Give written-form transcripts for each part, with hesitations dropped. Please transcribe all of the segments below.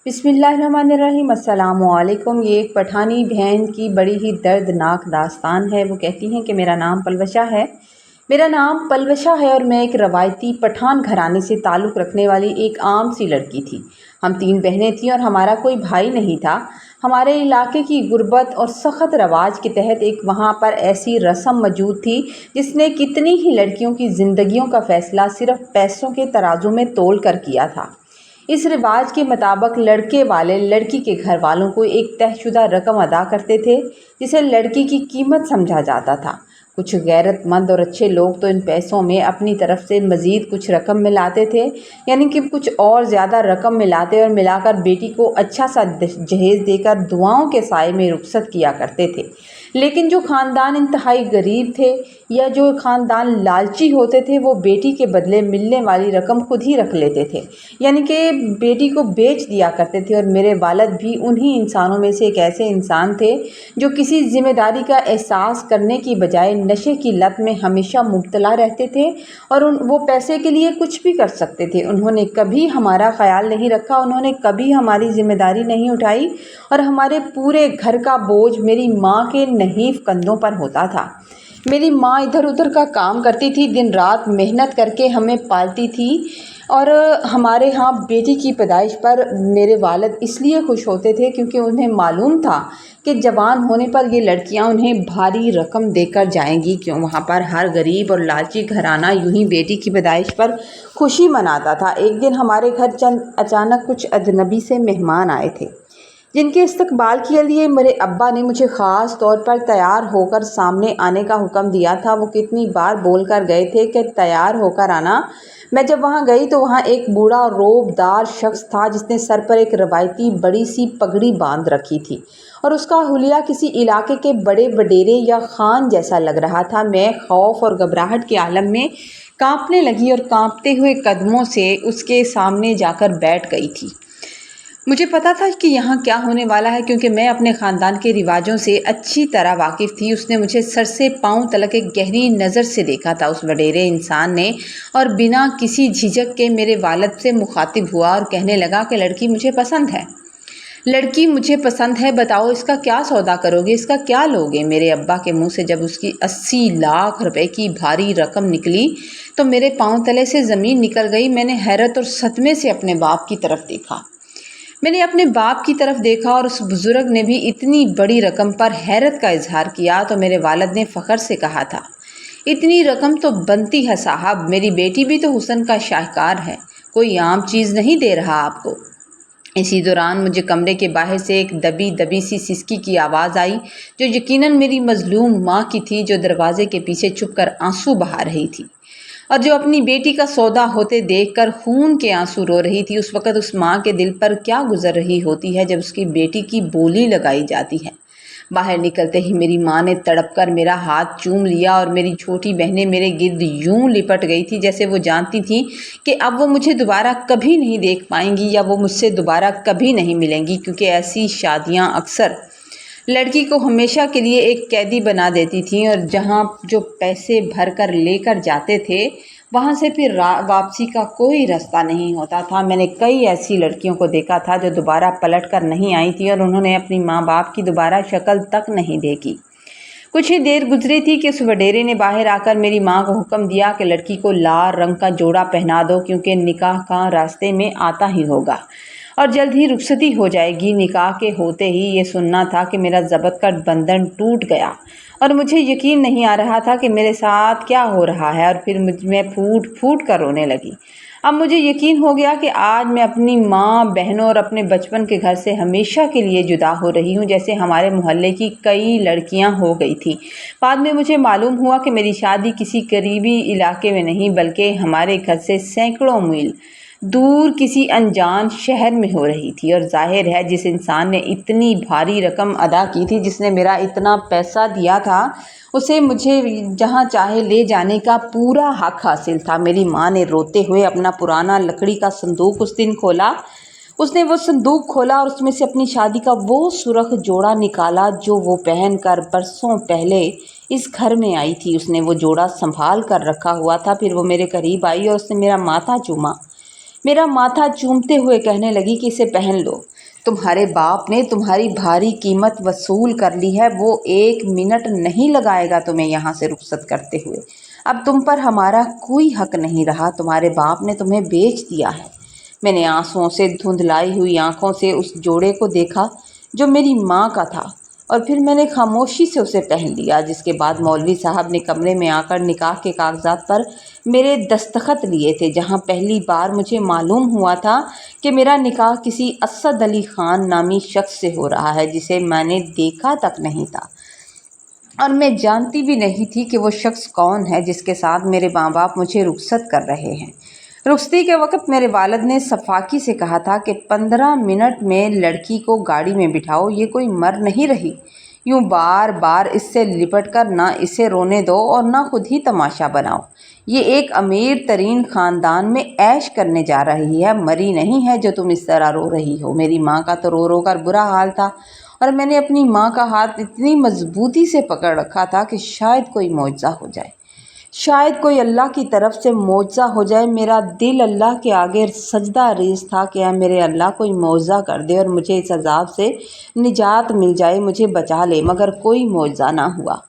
बिस्मिल्लाहिर्रहमानिर्रहीम। अस्सलामुअलैकुम। ये एक पठानी बहन की बड़ी ही दर्दनाक दास्तान है। वो कहती हैं कि मेरा नाम पलवशा है। मेरा नाम पलवशा है और मैं एक रवायती पठान घराने से ताल्लुक़ रखने वाली एक आम सी लड़की थी। हम 3 बहनें थीं और हमारा कोई भाई नहीं था। हमारे इलाके की गुर्बत और सख्त रवाज के तहत एक वहाँ पर ऐसी रस्म मौजूद थी जिसने कितनी ही लड़कियों की ज़िंदगियों का फ़ैसला सिर्फ़ पैसों के तराजू में तोल कर किया था। इस रिवाज के मुताबिक लड़के वाले लड़की के घर वालों को एक तयशुदा रकम अदा करते थे जिसे लड़की की कीमत समझा जाता था। कुछ गैरतमंद और अच्छे लोग तो इन पैसों में अपनी तरफ से मज़ीद कुछ रकम मिलाते थे, यानी कि कुछ और ज़्यादा रकम मिलाते और मिलाकर बेटी को अच्छा सा जहेज़ देकर दुआओं के साए में रुखसत किया करते थे। लेकिन जो ख़ानदान इंतहाई गरीब थे या जो ख़ानदान लालची होते थे, वो बेटी के बदले मिलने वाली रकम खुद ही रख लेते थे, यानी कि बेटी को बेच दिया करते थे। और मेरे वालिद भी उन्हीं इंसानों में से एक ऐसे इंसान थे जो किसी ज़िम्मेदारी का एहसास करने की बजाय नशे की लत में हमेशा मुब्तला रहते थे और वो पैसे के लिए कुछ भी कर सकते थे। उन्होंने कभी हमारा ख़याल नहीं रखा, उन्होंने कभी हमारी ज़िम्मेदारी नहीं उठाई और हमारे पूरे घर का बोझ मेरी माँ के नहीफ कंधों पर होता था। मेरी माँ इधर उधर का काम करती थी, दिन रात मेहनत करके हमें पालती थी। और हमारे यहाँ बेटी की पैदाइश पर मेरे वालिद इसलिए खुश होते थे क्योंकि उन्हें मालूम था कि जवान होने पर ये लड़कियाँ उन्हें भारी रकम देकर जाएंगी। क्यों वहाँ पर हर गरीब और लालची घराना यूं ही बेटी की पैदाइश पर खुशी मनाता था। एक दिन हमारे घर अचानक कुछ अजनबी से मेहमान आए थे जिनके इस्तकबाल के लिए मेरे अब्बा ने मुझे ख़ास तौर पर तैयार होकर सामने आने का हुक्म दिया था। वो कितनी बार बोल कर गए थे कि तैयार होकर आना। मैं जब वहाँ गई तो वहाँ एक बूढ़ा रोबदार शख्स था जिसने सर पर एक रवायती बड़ी सी पगड़ी बांध रखी थी और उसका हुलिया किसी इलाके के बड़े वडेरे या खान जैसा लग रहा था। मैं खौफ और घबराहट के आलम में कांपने लगी और कांपते हुए कदमों से उसके सामने जाकर बैठ गई थी। मुझे पता था कि यहाँ क्या होने वाला है क्योंकि मैं अपने ख़ानदान के रिवाजों से अच्छी तरह वाकिफ़ थी। उसने मुझे सर से पाँव तलक एक गहरी नज़र से देखा था उस वडेरे इंसान ने, और बिना किसी झिझक के मेरे वालिद से मुखातिब हुआ और कहने लगा कि लड़की मुझे पसंद है, लड़की मुझे पसंद है, बताओ इसका क्या सौदा करोगे, इसका क्या लोगे। मेरे अब्बा के मुंह से जब उसकी 80 लाख रुपए की भारी रकम निकली तो मेरे पाँव तले से ज़मीन निकल गई। मैंने हैरत और सदमे से अपने बाप की तरफ देखा। मैंने अपने बाप की तरफ देखा और उस बुज़ुर्ग ने भी इतनी बड़ी रकम पर हैरत का इजहार किया तो मेरे वालिद ने फ़ख्र से कहा था, इतनी रकम तो बनती है साहब, मेरी बेटी भी तो हुस्न का शाहकार है, कोई आम चीज़ नहीं दे रहा आपको। इसी दौरान मुझे कमरे के बाहर से एक दबी दबी सी सिसकी की आवाज़ आई जो यकीनन मेरी मज़लूम माँ की थी, जो दरवाजे के पीछे छुपकर आंसू बहा रही थी और जो अपनी बेटी का सौदा होते देखकर खून के आंसू रो रही थी। उस वक़्त उस माँ के दिल पर क्या गुजर रही होती है जब उसकी बेटी की बोली लगाई जाती है। बाहर निकलते ही मेरी माँ ने तड़पकर मेरा हाथ चूम लिया और मेरी छोटी बहनें मेरे गिर्द यूं लिपट गई थी जैसे वो जानती थीं कि अब वो मुझे दोबारा कभी नहीं देख पाएंगी या वो मुझसे दोबारा कभी नहीं मिलेंगी, क्योंकि ऐसी शादियाँ अक्सर लड़की को हमेशा के लिए एक कैदी बना देती थीं और जहाँ जो पैसे भर कर लेकर जाते थे वहाँ से फिर वापसी का कोई रास्ता नहीं होता था। मैंने कई ऐसी लड़कियों को देखा था जो दोबारा पलट कर नहीं आई थी और उन्होंने अपनी माँ बाप की दोबारा शक्ल तक नहीं देखी। कुछ ही देर गुजरी थी कि उस वडेरे ने बाहर आकर मेरी माँ को हुक्म दिया कि लड़की को लाल रंग का जोड़ा पहना दो क्योंकि निकाह का रास्ते में आता ही होगा और जल्द ही रुखसती हो जाएगी। निकाह के होते ही ये सुनना था कि मेरा ज़ब्त का बंधन टूट गया और मुझे यकीन नहीं आ रहा था कि मेरे साथ क्या हो रहा है, और फिर मैं फूट फूट कर रोने लगी। अब मुझे यकीन हो गया कि आज मैं अपनी माँ, बहनों और अपने बचपन के घर से हमेशा के लिए जुदा हो रही हूँ, जैसे हमारे मोहल्ले की कई लड़कियाँ हो गई थी। बाद में मुझे मालूम हुआ कि मेरी शादी किसी करीबी इलाके में नहीं बल्कि हमारे घर से सैकड़ों मील दूर किसी अनजान शहर में हो रही थी। और जाहिर है जिस इंसान ने इतनी भारी रकम अदा की थी, जिसने मेरा इतना पैसा दिया था, उसे मुझे जहाँ चाहे ले जाने का पूरा हक हासिल था। मेरी माँ ने रोते हुए अपना पुराना लकड़ी का संदूक उस दिन खोला। उसने वो संदूक खोला और उसमें से अपनी शादी का वो सुर्ख जोड़ा निकाला जो वो पहन कर बरसों पहले इस घर में आई थी। उसने वो जोड़ा संभाल कर रखा हुआ था। फिर वो मेरे करीब आई और उसने मेरा माथा चूमा। मेरा माथा चूमते हुए कहने लगी कि इसे पहन लो। तुम्हारे बाप ने तुम्हारी भारी कीमत वसूल कर ली है, वो 1 मिनट नहीं लगाएगा तुम्हें यहाँ से रुखसत करते हुए। अब तुम पर हमारा कोई हक नहीं रहा, तुम्हारे बाप ने तुम्हें बेच दिया है। मैंने आंसुओं से धुंधलाई हुई आंखों से उस जोड़े को देखा जो मेरी माँ का था, और फिर मैंने खामोशी से उसे पहन लिया। जिसके बाद मौलवी साहब ने कमरे में आकर निकाह के कागजात पर मेरे दस्तखत लिए थे, जहाँ पहली बार मुझे मालूम हुआ था कि मेरा निकाह किसी असद अली ख़ान नामी शख्स से हो रहा है, जिसे मैंने देखा तक नहीं था, और मैं जानती भी नहीं थी कि वो शख्स कौन है जिसके साथ मेरे माँ बाप मुझे रुखसत कर रहे हैं। रुखसती के वक्त मेरे वालिद ने सफाकी से कहा था कि 15 मिनट में लड़की को गाड़ी में बिठाओ, ये कोई मर नहीं रही। यूँ बार बार इससे लिपट कर ना इसे रोने दो और ना खुद ही तमाशा बनाओ। ये एक अमीर तरीन ख़ानदान में ऐश करने जा रही है, मरी नहीं है जो तुम इस तरह रो रही हो। मेरी माँ का तो रो रो कर बुरा हाल था, और मैंने अपनी माँ का हाथ इतनी मजबूती से पकड़ रखा था कि शायद कोई मौजज़ा हो जाए, शायद कोई अल्लाह की तरफ से मौजज़ा हो जाए। मेरा दिल अल्लाह के आगे सजदा रेज़ था कि ऐ मेरे अल्लाह कोई मौजज़ा कर दे और मुझे इस अज़ाब से निजात मिल जाए, मुझे बचा ले। मगर कोई मौजज़ा ना हुआ,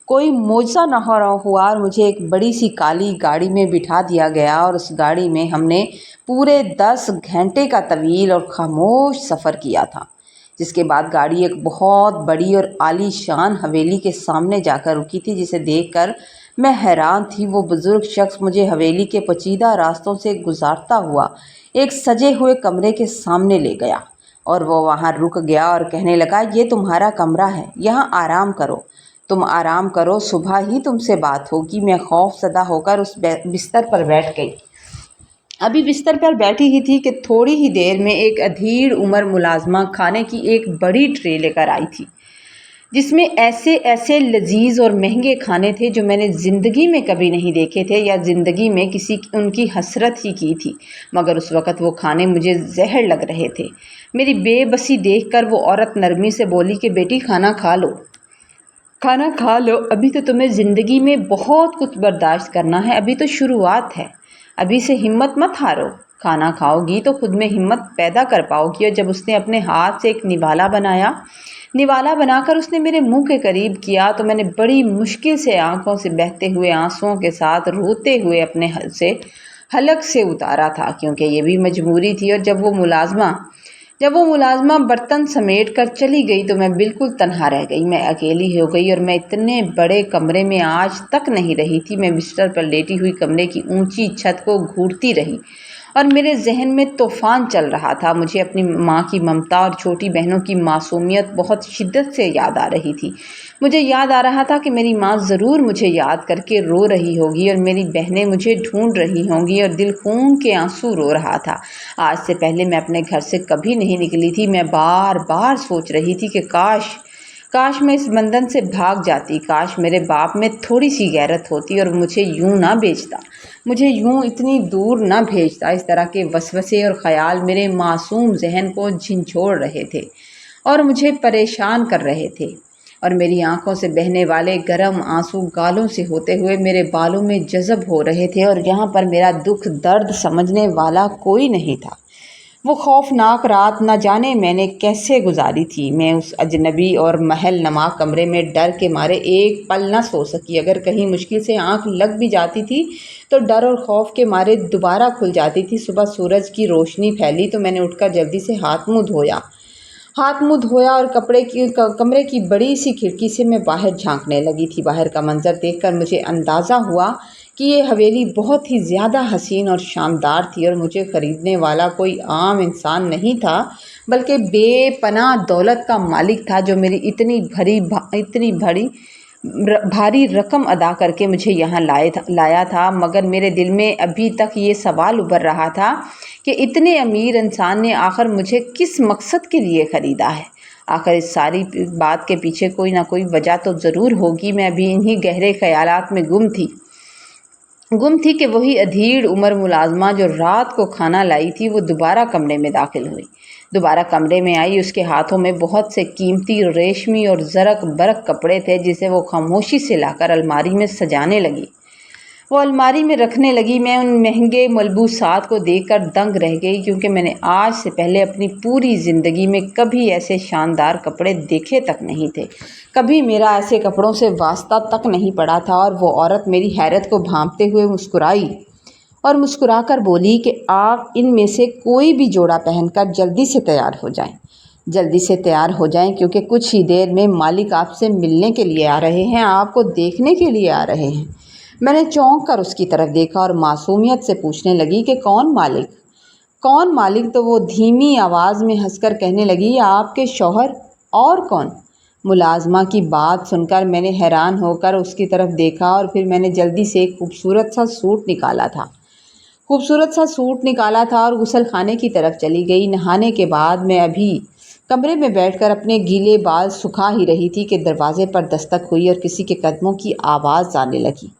कोई मौजज़ा ना हुआ और मुझे एक बड़ी सी काली गाड़ी में बिठा दिया गया, और उस गाड़ी में हमने पूरे 10 घंटे का तवील और खामोश सफ़र किया था। जिसके बाद गाड़ी एक बहुत बड़ी और आलीशान हवेली के सामने जाकर रुकी थी, जिसे देखकर मैं हैरान थी। वो बुज़ुर्ग शख्स मुझे हवेली के पेचीदा रास्तों से गुजारता हुआ एक सजे हुए कमरे के सामने ले गया, और वो वहाँ रुक गया और कहने लगा, ये तुम्हारा कमरा है, यहाँ आराम करो, तुम आराम करो, सुबह ही तुमसे बात होगी। मैं खौफज़दा होकर उस बिस्तर पर बैठ गई। अभी बिस्तर पर बैठी ही थी कि थोड़ी ही देर में एक अधीर उम्र मुलाजमा खाने की एक बड़ी ट्रे लेकर आई थी, जिसमें ऐसे ऐसे लजीज और महंगे खाने थे जो मैंने ज़िंदगी में कभी नहीं देखे थे, या ज़िंदगी में किसी उनकी हसरत ही की थी। मगर उस वक़्त वो खाने मुझे जहर लग रहे थे। मेरी बेबसी देखकर वो औरत नरमी से बोली कि बेटी खाना खा लो, खाना खा लो, अभी तो तुम्हें ज़िंदगी में बहुत कुछ बर्दाश्त करना है, अभी तो शुरुआत है, अभी से हिम्मत मत हारो, खाना खाओगी तो खुद में हिम्मत पैदा कर पाओगी। और जब उसने अपने हाथ से एक निवाला बनाया, निवाला बनाकर उसने मेरे मुंह के करीब किया, तो मैंने बड़ी मुश्किल से आंखों से बहते हुए आंसुओं के साथ रोते हुए अपने हलक से उतारा था, क्योंकि ये भी मजबूरी थी। और जब वो मुलाजमा बर्तन समेट कर चली गई तो मैं बिल्कुल तन्हा रह गई, मैं अकेली हो गई, और मैं इतने बड़े कमरे में आज तक नहीं रही थी। मैं बिस्तर पर लेटी हुई कमरे की ऊंची छत को घूरती रही, और मेरे जहन में तूफ़ान चल रहा था। मुझे अपनी माँ की ममता और छोटी बहनों की मासूमियत बहुत शिद्दत से याद आ रही थी। मुझे याद आ रहा था कि मेरी माँ ज़रूर मुझे याद करके रो रही होगी, और मेरी बहनें मुझे ढूंढ रही होंगी, और दिल खून के आंसू रो रहा था। आज से पहले मैं अपने घर से कभी नहीं निकली थी। मैं बार बार सोच रही थी कि काश मैं इस बंधन से भाग जाती, काश मेरे बाप में थोड़ी सी गैरत होती और मुझे यूं ना बेचता, मुझे यूं इतनी दूर ना भेजता। इस तरह के वसवसे और ख़याल मेरे मासूम जहन को झिंझोड़ रहे थे और मुझे परेशान कर रहे थे, और मेरी आंखों से बहने वाले गर्म आंसू गालों से होते हुए मेरे बालों में जज़ब हो रहे थे, और यहाँ पर मेरा दुख दर्द समझने वाला कोई नहीं था। वो खौफनाक रात न जाने मैंने कैसे गुजारी थी। मैं उस अजनबी और महल नमा कमरे में डर के मारे एक पल न सो सकी। अगर कहीं मुश्किल से आंख लग भी जाती थी तो डर और खौफ के मारे दोबारा खुल जाती थी। सुबह सूरज की रोशनी फैली तो मैंने उठकर जल्दी से हाथ मुँह धोया और कमरे की बड़ी सी खिड़की से मैं बाहर झांकने लगी थी। बाहर का मंजर देखकर मुझे अंदाज़ा हुआ कि ये हवेली बहुत ही ज़्यादा हसीन और शानदार थी, और मुझे ख़रीदने वाला कोई आम इंसान नहीं था, बल्कि बेपनाह दौलत का मालिक था, जो मेरी इतनी भारी रकम अदा करके मुझे यहाँ लाया था। मगर मेरे दिल में अभी तक ये सवाल उभर रहा था कि इतने अमीर इंसान ने आखिर मुझे किस मकसद के लिए ख़रीदा है। आखिर इस सारी बात के पीछे कोई ना कोई वजह तो ज़रूर होगी। मैं अभी इन्हीं गहरे ख्यालात में गुम थी कि वही अधीर उम्र मुलाजमा जो रात को खाना लाई थी वो दोबारा कमरे में दाखिल हुई, दोबारा कमरे में आई। उसके हाथों में बहुत से कीमती रेशमी और ज़रक बरक कपड़े थे, जिसे वो खामोशी से लाकर अलमारी में सजाने लगी। वो अलमारी में रखने लगी। मैं उन महंगे मलबूसात को देखकर दंग रह गई, क्योंकि मैंने आज से पहले अपनी पूरी ज़िंदगी में कभी ऐसे शानदार कपड़े देखे तक नहीं थे। कभी मेरा ऐसे कपड़ों से वास्ता तक नहीं पड़ा था। और वो औरत मेरी हैरत को भांपते हुए मुस्कुराई और मुस्कुराकर बोली कि आप इनमें से कोई भी जोड़ा पहनकर जल्दी से तैयार हो जाएं। जल्दी से तैयार हो जाएं, क्योंकि कुछ ही देर में मालिक आपसे मिलने के लिए आ रहे हैं, आपको देखने के लिए आ रहे हैं। मैंने चौंक कर उसकी तरफ देखा और मासूमियत से पूछने लगी कि कौन मालिक? कौन मालिक? तो वो धीमी आवाज़ में हंसकर कहने लगी, आपके शौहर। और कौन? मुलाजमा की बात सुनकर मैंने हैरान होकर उसकी तरफ देखा और फिर मैंने जल्दी से एक खूबसूरत सा सूट निकाला था और गुसल खाने की तरफ चली गई। नहाने के बाद मैं अभी कमरे में बैठकर अपने गीले बाल सुखा ही रही थी कि दरवाजे पर दस्तक हुई और किसी के कदमों की आवाज़ आने लगी।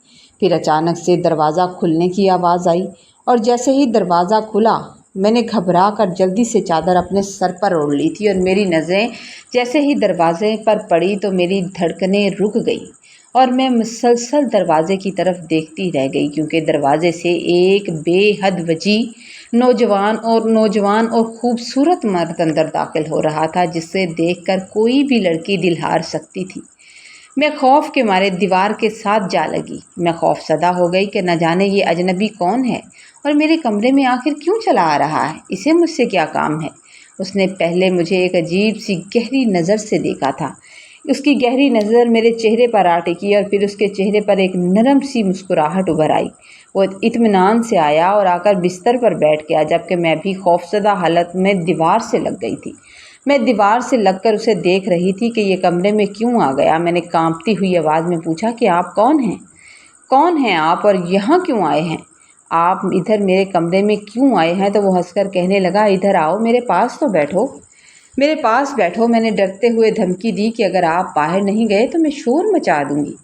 फिर अचानक से दरवाज़ा खुलने की आवाज़ आई और जैसे ही दरवाज़ा खुला, मैंने घबरा कर जल्दी से चादर अपने सर पर ओढ़ ली थी और मेरी नज़रें जैसे ही दरवाजे पर पड़ी तो मेरी धड़कनें रुक गई और मैं मुसलसल दरवाजे की तरफ देखती रह गई, क्योंकि दरवाजे से एक बेहद वजीह नौजवान और खूबसूरत मर्द अंदर दाखिल हो रहा था, जिससे देखकर कोई भी लड़की दिल हार सकती थी। मैं खौफ के मारे दीवार के साथ जा लगी। मैं खौफसदा हो गई कि न जाने ये अजनबी कौन है और मेरे कमरे में आखिर क्यों चला आ रहा है, इसे मुझसे क्या काम है। उसने पहले मुझे एक अजीब सी गहरी नज़र से देखा था। उसकी गहरी नज़र मेरे चेहरे पर आ टिकी और फिर उसके चेहरे पर एक नरम सी मुस्कुराहट उभर आई। वो इत्मीनान से आया और आकर बिस्तर पर बैठ गया, जबकि मैं भी खौफसदा हालत में दीवार से लग गई थी। मैं दीवार से लगकर उसे देख रही थी कि ये कमरे में क्यों आ गया। मैंने कांपती हुई आवाज़ में पूछा कि आप कौन हैं? कौन हैं आप और यहाँ क्यों आए हैं? आप इधर मेरे कमरे में क्यों आए हैं? तो वो हंसकर कहने लगा, इधर आओ, मेरे पास तो बैठो, मेरे पास बैठो। मैंने डरते हुए धमकी दी कि अगर आप बाहर नहीं गए तो मैं शोर मचा दूंगी।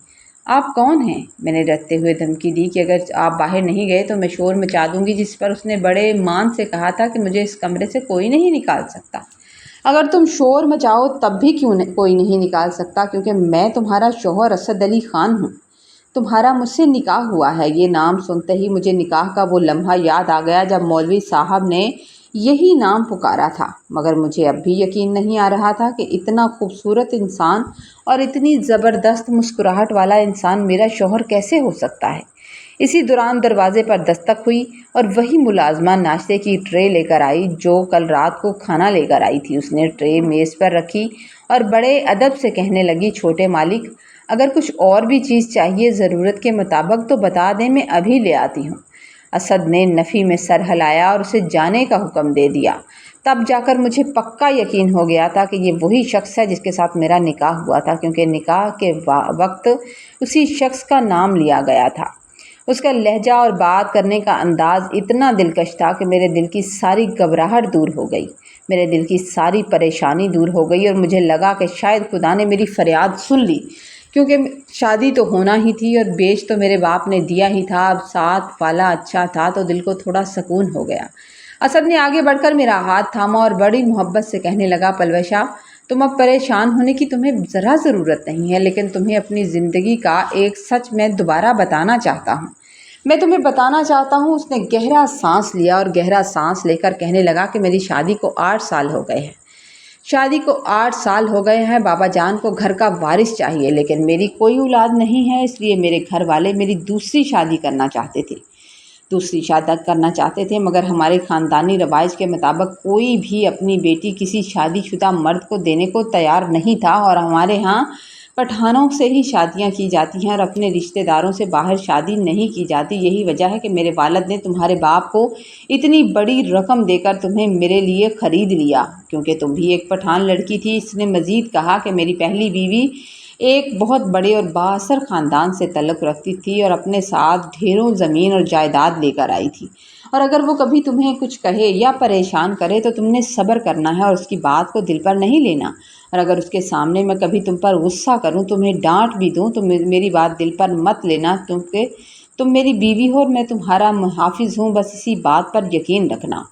आप कौन हैं? मैंने डरते हुए धमकी दी कि अगर आप बाहर नहीं गए तो मैं शोर मचा दूंगी, जिस पर उसने बड़े मान से कहा था कि मुझे इस कमरे से कोई नहीं निकाल सकता। अगर तुम शोर मचाओ तब भी कोई नहीं निकाल सकता, क्योंकि मैं तुम्हारा शौहर असद अली ख़ान हूँ। तुम्हारा मुझसे निकाह हुआ है। ये नाम सुनते ही मुझे निकाह का वो लम्हा याद आ गया जब मौलवी साहब ने यही नाम पुकारा था, मगर मुझे अब भी यकीन नहीं आ रहा था कि इतना खूबसूरत इंसान और इतनी ज़बरदस्त मुस्कुराहट वाला इंसान मेरा शौहर कैसे हो सकता है। इसी दौरान दरवाजे पर दस्तक हुई और वही मुलाजमा नाश्ते की ट्रे लेकर आई जो कल रात को खाना लेकर आई थी। उसने ट्रे मेज़ पर रखी और बड़े अदब से कहने लगी, छोटे मालिक, अगर कुछ और भी चीज़ चाहिए ज़रूरत के मुताबिक तो बता दें, मैं अभी ले आती हूँ। असद ने नफ़ी में सर हिलाया और उसे जाने का हुक्म दे दिया। तब जाकर मुझे पक्का यकीन हो गया था कि ये वही शख्स है जिसके साथ मेरा निकाह हुआ था, क्योंकि निकाह के वक्त उसी शख्स का नाम लिया गया था। उसका लहजा और बात करने का अंदाज़ इतना दिलकश था कि मेरे दिल की सारी घबराहट दूर हो गई, मेरे दिल की सारी परेशानी दूर हो गई और मुझे लगा कि शायद खुदा ने मेरी फ़रियाद सुन ली, क्योंकि शादी तो होना ही थी और बेच तो मेरे बाप ने दिया ही था। अब साथ वाला अच्छा था तो दिल को थोड़ा सुकून हो गया। असद ने आगे बढ़कर मेरा हाथ थामा और बड़ी मोहब्बत से कहने लगा, पलवशा, तुम अब परेशान होने की तुम्हें ज़रा ज़रूरत नहीं है, लेकिन तुम्हें अपनी ज़िंदगी का एक सच मैं दोबारा बताना चाहता हूँ। मैं तुम्हें बताना चाहता हूँ। उसने गहरा सांस लिया और गहरा सांस लेकर कहने लगा कि मेरी शादी को 8 साल हो गए हैं। शादी को 8 साल हो गए हैं। बाबा जान को घर का वारिस चाहिए, लेकिन मेरी कोई औलाद नहीं है, इसलिए मेरे घर वाले मेरी दूसरी शादी करना चाहते थे, मगर हमारे ख़ानदानी रवाज के मुताबिक कोई भी अपनी बेटी किसी शादीशुदा मर्द को देने को तैयार नहीं था और हमारे यहाँ पठानों से ही शादियाँ की जाती हैं और अपने रिश्तेदारों से बाहर शादी नहीं की जाती। यही वजह है कि मेरे वालिद ने तुम्हारे बाप को इतनी बड़ी रकम देकर तुम्हें मेरे लिए ख़रीद लिया, क्योंकि तुम भी एक पठान लड़की थी। इसने मज़ीद कहा कि मेरी पहली बीवी एक बहुत बड़े और बाअसर ख़ानदान से तल्लुक़ रखती थी और अपने साथ ढेरों ज़मीन और जायदाद लेकर आई थी, और अगर वो कभी तुम्हें कुछ कहे या परेशान करे तो तुमने सब्र करना है और उसकी बात को दिल पर नहीं लेना। और अगर उसके सामने मैं कभी तुम पर गुस्सा करूं, तुम्हें डांट भी दूं, तो मेरी बात दिल पर मत लेना, क्योंकि तुम मेरी बीवी हो और मैं तुम्हारा मुहाफिज हूं। बस इसी बात पर यकीन रखना।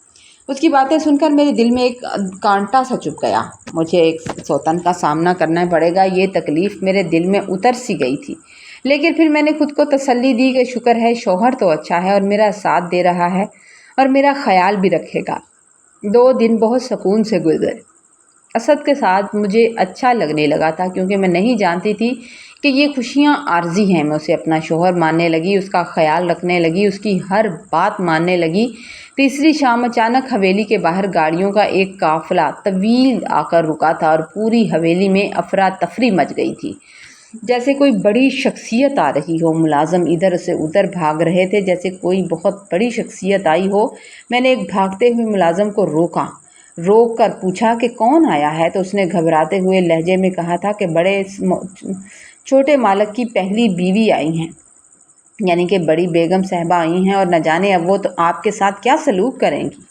उसकी बातें सुनकर मेरे दिल में एक कांटा सा चुभ गया। मुझे एक सौतन का सामना करना पड़ेगा, ये तकलीफ़ मेरे दिल में उतर सी गई थी। लेकिन फिर मैंने खुद को तसल्ली दी कि शुक्र है शौहर तो अच्छा है और मेरा साथ दे रहा है और मेरा ख्याल भी रखेगा। 2 दिन बहुत सुकून से गुजरे। असद के साथ मुझे अच्छा लगने लगा था, क्योंकि मैं नहीं जानती थी कि ये खुशियाँ आर्जी हैं। मैं उसे अपना शौहर मानने लगी, उसका ख्याल रखने लगी, उसकी हर बात मानने लगी। तीसरी शाम अचानक हवेली के बाहर गाड़ियों का एक काफिला तवील आकर रुका था और पूरी हवेली में अफरा तफरी मच गई थी, जैसे कोई बड़ी शख्सियत आ रही हो। मुलाजम इधर से उधर भाग रहे थे, जैसे कोई बहुत बड़ी शख्सियत आई हो। मैंने एक भागते हुए मुलाजम को रोक कर पूछा कि कौन आया है, तो उसने घबराते हुए लहजे में कहा था कि बड़े छोटे मालिक की पहली बीवी आई हैं, यानी कि बड़ी बेगम साहबा आई हैं, और न जाने अब वो तो आपके साथ क्या सलूक करेंगी।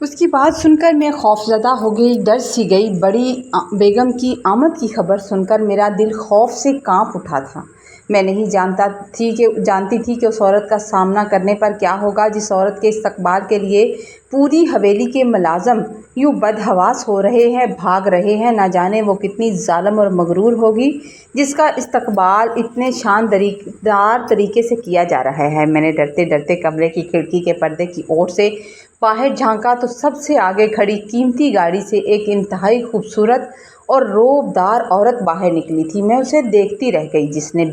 उसकी बात सुनकर मैं खौफज़दा हो गई, डर सी गई। बड़ी बेगम की आमद की खबर सुनकर मेरा दिल खौफ से कांप उठा था। मैं नहीं जानती थी कि उस औरत का सामना करने पर क्या होगा, जिस औरत के इस्तकबाल के लिए पूरी हवेली के मुलाजम यूँ बदहवास हो रहे हैं, भाग रहे हैं। ना जाने वो कितनी जालिम और मगरूर होगी, जिसका इस्तकबाल इतने शानदार तरीके से किया जा रहा है। मैंने डरते डरते कमरे की खिड़की के पर्दे की ओर से बाहर झांका तो सबसे आगे खड़ी कीमती गाड़ी से एक इंतहाई खूबसूरत और रोबदार औरत बाहर निकली थी। मैं उसे देखती रह गई, जिसने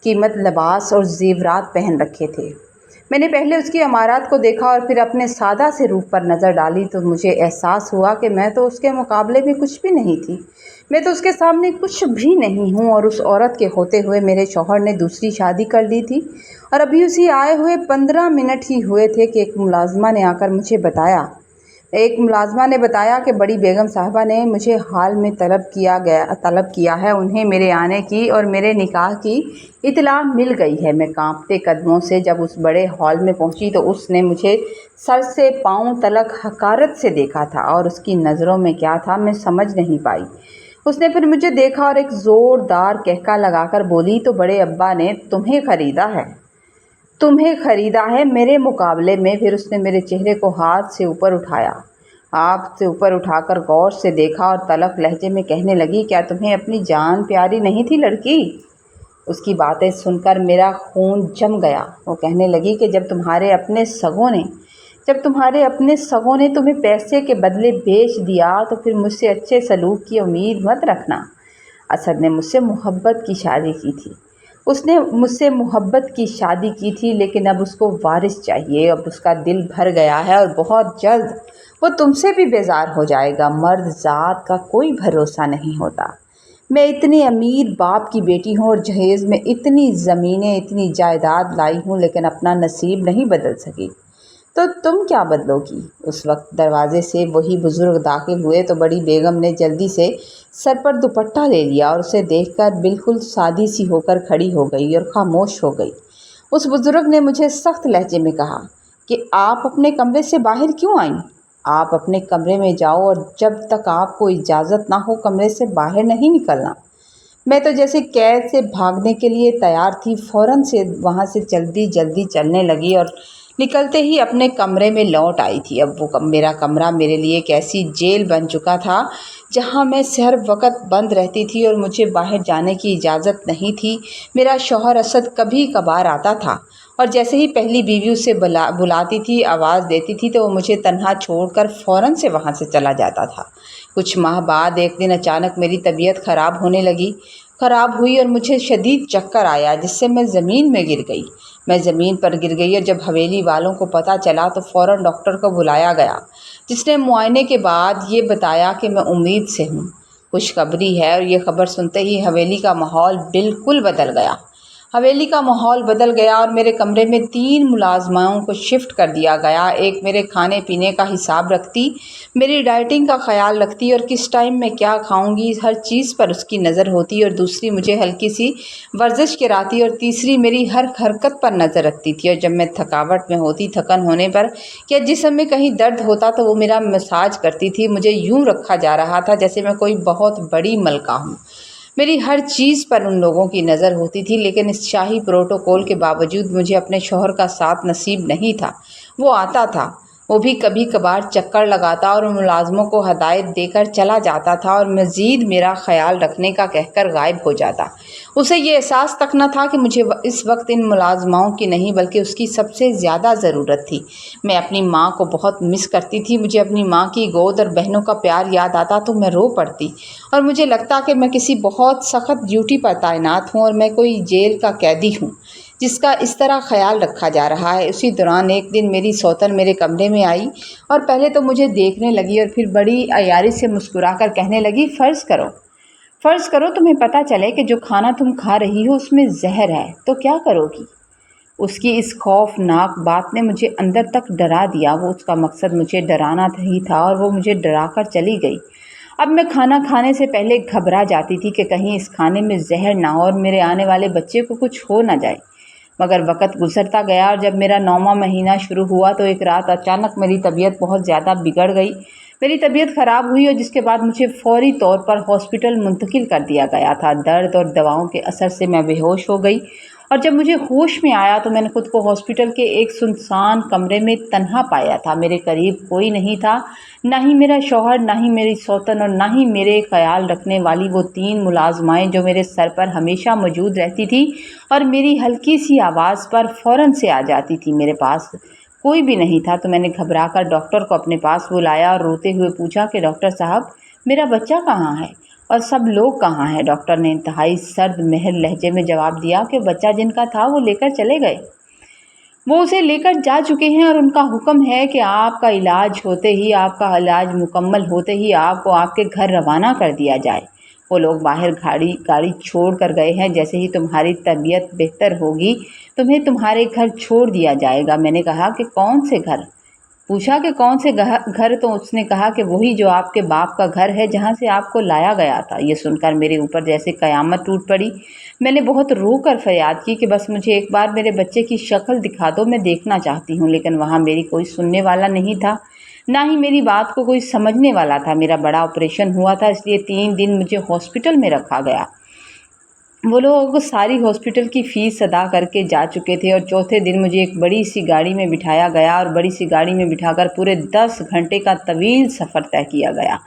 कीमत लिबास और जेवरात पहन रखे थे। मैंने पहले उसकी इमारत को देखा और फिर अपने सादा से रूप पर नज़र डाली, तो मुझे एहसास हुआ कि मैं तो उसके मुकाबले में कुछ भी नहीं थी। मैं तो उसके सामने कुछ भी नहीं हूँ। और उस औरत के होते हुए मेरे शौहर ने दूसरी शादी कर ली थी, और अभी उसी आए हुए 15 मिनट ही हुए थे कि एक मुलाजमा ने बताया कि बड़ी बेगम साहिबा ने मुझे हाल में तलब किया है। उन्हें मेरे आने की और मेरे निकाह की इत्तला मिल गई है। मैं कांपते कदमों से जब उस बड़े हॉल में पहुंची तो उसने मुझे सर से पांव तलक हकारत से देखा था, और उसकी नज़रों में क्या था मैं समझ नहीं पाई। उसने फिर मुझे देखा और एक ज़ोरदार कहका लगाकर बोली, तो बड़े अब्बा ने तुम्हें ख़रीदा है मेरे मुकाबले में। फिर उसने मेरे चेहरे को हाथ से ऊपर उठाकर गौर से देखा और तलख लहजे में कहने लगी, क्या तुम्हें अपनी जान प्यारी नहीं थी लड़की? उसकी बातें सुनकर मेरा खून जम गया। वो कहने लगी कि जब तुम्हारे अपने सगों ने तुम्हें पैसे के बदले बेच दिया, तो फिर मुझसे अच्छे सलूक की उम्मीद मत रखना। असद ने मुझसे मोहब्बत की शादी की थी, लेकिन अब उसको वारिस चाहिए। अब उसका दिल भर गया है और बहुत जल्द वो तुमसे भी बेजार हो जाएगा। मर्द ज़ात का कोई भरोसा नहीं होता। मैं इतने अमीर बाप की बेटी हूँ और जहेज़ में इतनी ज़मीनें, इतनी जायदाद लाई हूँ, लेकिन अपना नसीब नहीं बदल सकी। तो तुम क्या बदलोगी? उस वक्त दरवाजे से वही बुज़ुर्ग दाखिल हुए तो बड़ी बेगम ने जल्दी से सर पर दुपट्टा ले लिया और उसे देखकर बिल्कुल सादी सी होकर खड़ी हो गई और खामोश हो गई। उस बुज़ुर्ग ने मुझे सख्त लहजे में कहा कि आप अपने कमरे से बाहर क्यों आईं? आप अपने कमरे में जाओ और जब तक आपको इजाज़त ना हो कमरे से बाहर नहीं निकलना। मैं तो जैसे कैद से भागने के लिए तैयार थी, फ़ौरन से वहाँ से जल्दी चलने लगी और निकलते ही अपने कमरे में लौट आई थी। अब वो मेरा कमरा मेरे लिए एक ऐसी जेल बन चुका था, जहाँ मैं हर वक्त बंद रहती थी और मुझे बाहर जाने की इजाज़त नहीं थी। मेरा शौहर असद कभी कभार आता था, और जैसे ही पहली बीवी उसे बुलाती थी, आवाज़ देती थी, तो वो मुझे तन्हा छोड़कर फ़ौरन से वहाँ से चला जाता था। कुछ माह बाद एक दिन अचानक मेरी तबीयत ख़राब हुई और मुझे शदीद चक्कर आया, जिससे मैं ज़मीन पर गिर गई और जब हवेली वालों को पता चला तो फ़ौरन डॉक्टर को बुलाया गया, जिसने मुआयने के बाद ये बताया कि मैं उम्मीद से हूँ, खुशखबरी है। और ये खबर सुनते ही हवेली का माहौल बिल्कुल बदल गया और मेरे कमरे में 3 मुलाजमाओं को शिफ्ट कर दिया गया। एक मेरे खाने पीने का हिसाब रखती, मेरी डाइटिंग का ख्याल रखती और किस टाइम में क्या खाऊंगी, हर चीज़ पर उसकी नज़र होती, और दूसरी मुझे हल्की सी वर्जिश कराती, और तीसरी मेरी हर हरकत पर नज़र रखती थी। और जब मैं थकावट में होती, थकन होने पर या जिस्म में कहीं दर्द होता, तो वो मेरा मसाज करती थी। मुझे यूँ रखा जा रहा था जैसे मैं कोई बहुत बड़ी मलका हूँ। मेरी हर चीज़ पर उन लोगों की नज़र होती थी, लेकिन इस शाही प्रोटोकॉल के बावजूद मुझे अपने शौहर का साथ नसीब नहीं था। वो आता था, वो भी कभी कभार चक्कर लगाता और मुलाजमों को हदायत देकर चला जाता था और मज़ीद मेरा ख्याल रखने का कहकर गायब हो जाता। उसे ये एहसास तक न था कि मुझे इस वक्त इन मुलाजमाओं की नहीं बल्कि उसकी सबसे ज़्यादा ज़रूरत थी। मैं अपनी माँ को बहुत मिस करती थी। मुझे अपनी माँ की गोद और बहनों का प्यार याद आता तो मैं रो पड़ती और मुझे लगता कि मैं किसी बहुत सख्त ड्यूटी पर तैनात हूँ और मैं कोई जेल का कैदी हूँ जिसका इस तरह ख्याल रखा जा रहा है। उसी दौरान एक दिन मेरी सौतन मेरे कमरे में आई और पहले तो मुझे देखने लगी और फिर बड़ी अयारी से मुस्कुराकर कहने लगी, फ़र्ज़ करो तुम्हें पता चले कि जो खाना तुम खा रही हो उसमें जहर है, तो क्या करोगी? उसकी इस खौफनाक बात ने मुझे अंदर तक डरा दिया। वो उसका मकसद मुझे डराना ही था और वो मुझे डराकर चली गई। अब मैं खाना खाने से पहले घबरा जाती थी कि कहीं इस खाने में जहर ना हो और मेरे आने वाले बच्चे को कुछ हो ना जाए। मगर वक़्त गुज़रता गया और जब मेरा 9वां महीना शुरू हुआ तो एक रात अचानक मेरी तबीयत बहुत ज़्यादा बिगड़ गई। मेरी तबीयत ख़राब हुई और जिसके बाद मुझे फ़ौरी तौर पर हॉस्पिटल मुंतकिल कर दिया गया था। दर्द और दवाओं के असर से मैं बेहोश हो गई और जब मुझे होश में आया तो मैंने खुद को हॉस्पिटल के एक सुनसान कमरे में तन्हा पाया था। मेरे करीब कोई नहीं था, ना ही मेरा शौहर, ना ही मेरी सौतन और ना ही मेरे ख्याल रखने वाली वो 3 मुलाजमाएँ जो मेरे सर पर हमेशा मौजूद रहती थी और मेरी हल्की सी आवाज़ पर फ़ौरन से आ जाती थी। मेरे पास कोई भी नहीं था तो मैंने घबराकर डॉक्टर को अपने पास बुलाया और रोते हुए पूछा कि डॉक्टर साहब, मेरा बच्चा कहाँ है और सब लोग कहाँ हैं? डॉक्टर ने इंतहाई सर्द महल लहजे में जवाब दिया कि बच्चा जिनका था वो लेकर चले गए। वो उसे लेकर जा चुके हैं और उनका हुक्म है कि आपका इलाज मुकम्मल होते ही आपको आपके घर रवाना कर दिया जाए। वो लोग बाहर गाड़ी छोड़ कर गए हैं। जैसे ही तुम्हारी तबीयत बेहतर होगी तुम्हें तुम्हारे घर छोड़ दिया जाएगा। मैंने कहा कि कौन से घर? पूछा कि कौन से घर? तो उसने कहा कि वही जो आपके बाप का घर है जहाँ से आपको लाया गया था। ये सुनकर मेरे ऊपर जैसे क़यामत टूट पड़ी। मैंने बहुत रो कर फरियाद की कि बस मुझे एक बार मेरे बच्चे की शक्ल दिखा दो, मैं देखना चाहती हूँ। लेकिन वहाँ मेरी कोई सुनने वाला नहीं था, ना ही मेरी बात को कोई समझने वाला था। मेरा बड़ा ऑपरेशन हुआ था इसलिए 3 दिन मुझे हॉस्पिटल में रखा गया। वो लोग सारी हॉस्पिटल की फ़ीस अदा करके जा चुके थे और चौथे दिन मुझे एक बड़ी सी गाड़ी में बिठाया गया और बड़ी सी गाड़ी में बिठाकर पूरे 10 घंटे का तवील सफ़र तय किया गया।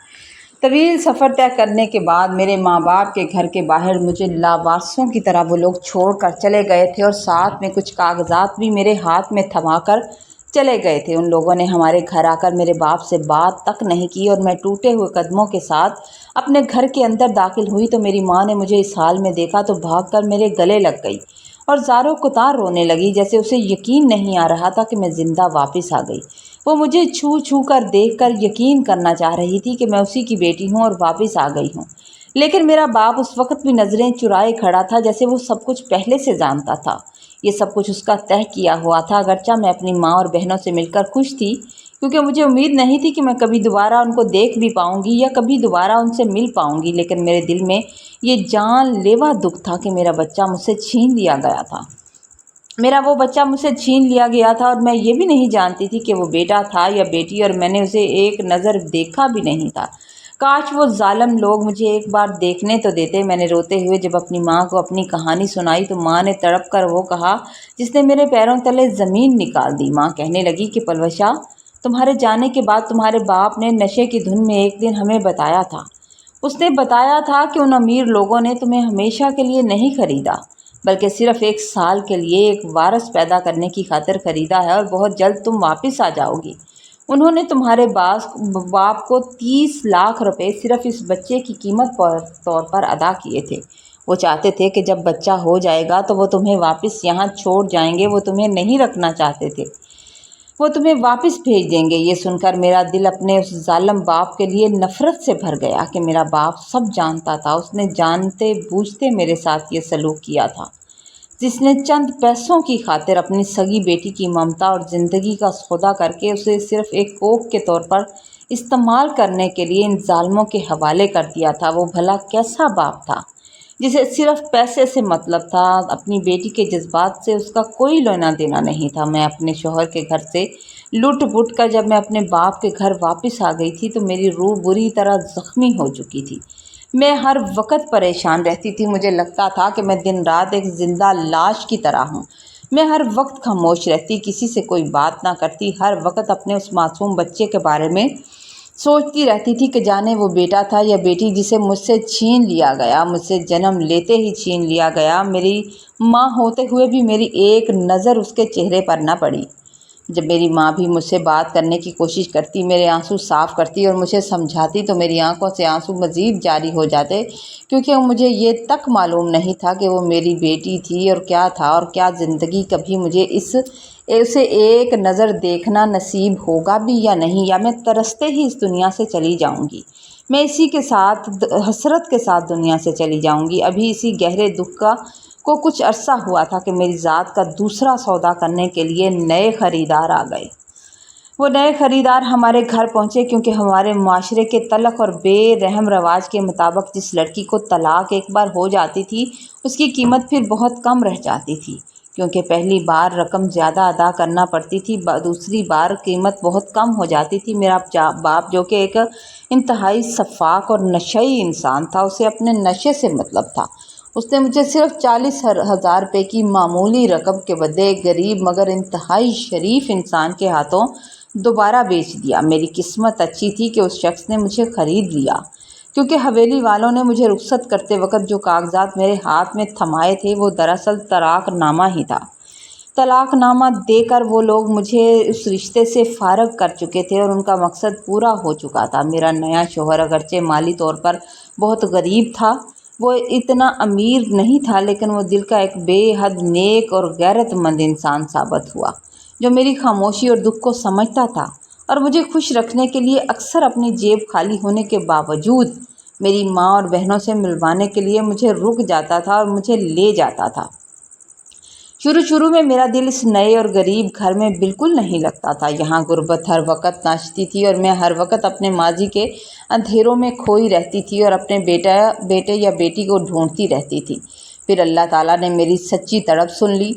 तवील सफ़र तय करने के बाद मेरे माँ बाप के घर के बाहर मुझे लावारिसों की तरह वो लोग छोड़ कर चले गए थे और साथ में कुछ कागजात भी मेरे हाथ में थमा कर चले गए थे। उन लोगों ने हमारे घर आकर मेरे बाप से बात तक नहीं की और मैं टूटे हुए कदमों के साथ अपने घर के अंदर दाखिल हुई तो मेरी माँ ने मुझे इस हाल में देखा तो भागकर मेरे गले लग गई और ज़ारो कुतार रोने लगी, जैसे उसे यकीन नहीं आ रहा था कि मैं ज़िंदा वापस आ गई। वो मुझे छू कर देख कर यकीन करना चाह रही थी कि मैं उसी की बेटी हूँ और वापस आ गई हूँ। लेकिन मेरा बाप उस वक्त भी नज़रें चुराए खड़ा था, जैसे वो सब कुछ पहले से जानता था। ये सब कुछ उसका तय किया हुआ था। अगरचे मैं अपनी माँ और बहनों से मिलकर खुश थी क्योंकि मुझे उम्मीद नहीं थी कि मैं कभी दोबारा उनको देख भी पाऊँगी या कभी दोबारा उनसे मिल पाऊँगी, लेकिन मेरे दिल में ये जानलेवा दुख था कि मेरा बच्चा मुझसे छीन लिया गया था। वो बच्चा मुझसे छीन लिया गया था और मैं ये भी नहीं जानती थी कि वो बेटा था या बेटी, और मैंने उसे एक नज़र देखा भी नहीं था। काश वो जालिम लोग मुझे एक बार देखने तो देते। मैंने रोते हुए जब अपनी माँ को अपनी कहानी सुनाई तो माँ ने तड़प कर वो कहा जिसने मेरे पैरों तले ज़मीन निकाल दी। माँ कहने लगी कि पलवशा, तुम्हारे जाने के बाद तुम्हारे बाप ने नशे की धुन में एक दिन हमें बताया था। उसने बताया था कि उन अमीर लोगों ने तुम्हें हमेशा के लिए नहीं खरीदा बल्कि सिर्फ 1 साल के लिए एक वारिस पैदा करने की खातिर खरीदा है और बहुत जल्द तुम वापस आ जाओगी। उन्होंने तुम्हारे बाप को 30 लाख रुपए सिर्फ इस बच्चे की कीमत पर तौर पर अदा किए थे। वो चाहते थे कि जब बच्चा हो जाएगा तो वो तुम्हें वापस यहाँ छोड़ जाएंगे। वो तुम्हें नहीं रखना चाहते थे, वो तुम्हें वापस भेज देंगे। ये सुनकर मेरा दिल अपने उस जालिम बाप के लिए नफ़रत से भर गया कि मेरा बाप सब जानता था। उसने जानते बूझते मेरे साथ ये सलूक किया था, जिसने चंद पैसों की खातिर अपनी सगी बेटी की ममता और ज़िंदगी का सौदा करके उसे सिर्फ एक कोख के तौर पर इस्तेमाल करने के लिए इन जालिमों के हवाले कर दिया था। वो भला कैसा बाप था जिसे सिर्फ पैसे से मतलब था, अपनी बेटी के जज्बात से उसका कोई लेना देना नहीं था। मैं अपने शौहर के घर से लुट पुट कर जब मैं अपने बाप के घर वापस आ गई थी तो मेरी रूह बुरी तरह ज़ख्मी हो चुकी थी। मैं हर वक्त परेशान रहती थी। मुझे लगता था कि मैं दिन रात एक ज़िंदा लाश की तरह हूँ। میں ہر وقت خاموش رہتی، کسی سے کوئی بات نہ کرتی، ہر وقت اپنے اس معصوم بچے کے بارے میں سوچتی رہتی تھی کہ جانے وہ بیٹا تھا یا بیٹی جسے مجھ سے چھین لیا گیا، مجھ سے جنم لیتے ہی چھین لیا گیا۔ میری ماں ہوتے ہوئے بھی میری ایک نظر اس کے چہرے پر نہ پڑی۔ جب میری ماں بھی مجھ سے بات کرنے کی کوشش کرتی، میرے آنسو صاف کرتی اور مجھے سمجھاتی تو میری آنکھوں سے آنسو مزید جاری ہو جاتے، کیونکہ مجھے یہ تک معلوم نہیں تھا کہ وہ میری بیٹی تھی اور کیا تھا، اور کیا زندگی کبھی مجھے اسے ایک نظر دیکھنا نصیب ہوگا بھی یا نہیں، یا میں ترستے ہی اس دنیا سے چلی جاؤں گی، میں اسی کے ساتھ حسرت کے ساتھ دنیا سے چلی جاؤں گی۔ ابھی اسی گہرے دکھ کو کچھ عرصہ ہوا تھا کہ میری ذات کا دوسرا سودا کرنے کے لیے نئے خریدار آ گئے۔ وہ نئے خریدار ہمارے گھر پہنچے، کیونکہ ہمارے معاشرے کے تلخ اور بے رحم رواج کے مطابق جس لڑکی کو طلاق ایک بار ہو جاتی تھی اس کی قیمت پھر بہت کم رہ جاتی تھی، کیونکہ پہلی بار رقم زیادہ ادا کرنا پڑتی تھی، دوسری بار قیمت بہت کم ہو جاتی تھی۔ میرا باپ جو کہ ایک انتہائی شفاق اور نشئی انسان تھا، اسے اپنے نشے سے مطلب تھا، اس نے مجھے صرف 40,000 روپے کی معمولی رقم کے بدلے ایک غریب مگر انتہائی شریف انسان کے ہاتھوں دوبارہ بیچ دیا۔ میری قسمت اچھی تھی کہ اس شخص نے مجھے خرید لیا، کیونکہ حویلی والوں نے مجھے رخصت کرتے وقت جو کاغذات میرے ہاتھ میں تھمائے تھے وہ دراصل طلاق نامہ ہی تھا۔ طلاق نامہ دے کر وہ لوگ مجھے اس رشتے سے فارغ کر چکے تھے اور ان کا مقصد پورا ہو چکا تھا۔ میرا نیا شوہر اگرچہ مالی طور پر بہت غریب تھا، وہ اتنا امیر نہیں تھا، لیکن وہ دل کا ایک بے حد نیک اور غیرت مند انسان ثابت ہوا، جو میری خاموشی اور دکھ کو سمجھتا تھا اور مجھے خوش رکھنے کے لیے اکثر اپنی جیب خالی ہونے کے باوجود میری ماں اور بہنوں سے ملوانے کے لیے مجھے رک جاتا تھا اور مجھے لے جاتا تھا۔ شروع میں میرا دل اس نئے اور غریب گھر میں بالکل نہیں لگتا تھا۔ یہاں غربت ہر وقت ناچتی تھی اور میں ہر وقت اپنے ماضی کے اندھیروں میں کھوئی رہتی تھی اور اپنے بیٹے یا بیٹی کو ڈھونڈتی رہتی تھی۔ پھر اللہ تعالیٰ نے میری سچی تڑپ سن لی۔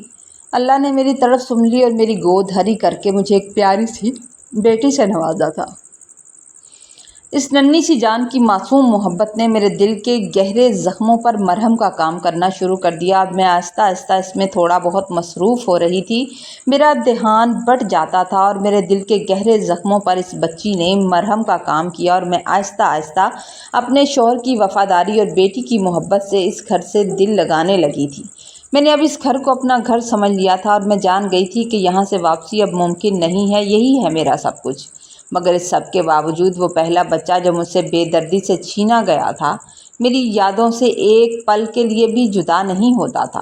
اللہ نے میری تڑپ سن لی اور میری گود ہری کر کے مجھے ایک پیاری سی بیٹی سے نوازا تھا۔ اس ننھی سی جان کی معصوم محبت نے میرے دل کے گہرے زخموں پر مرہم کا کام کرنا شروع کر دیا۔ اب میں آہستہ آہستہ اس میں تھوڑا بہت مصروف ہو رہی تھی۔ میرا دھیان بٹ جاتا تھا اور میرے دل کے گہرے زخموں پر اس بچی نے مرہم کا کام کیا، اور میں آہستہ آہستہ اپنے شوہر کی وفاداری اور بیٹی کی محبت سے اس گھر سے دل لگانے لگی تھی۔ میں نے اب اس گھر کو اپنا گھر سمجھ لیا تھا اور میں جان گئی تھی کہ یہاں سے واپسی اب ممکن نہیں ہے، یہی ہے میرا سب کچھ۔ مگر اس سب کے باوجود وہ پہلا بچہ جو مجھ سے بے دردی سے چھینا گیا تھا میری یادوں سے ایک پل کے لیے بھی جدا نہیں ہوتا تھا۔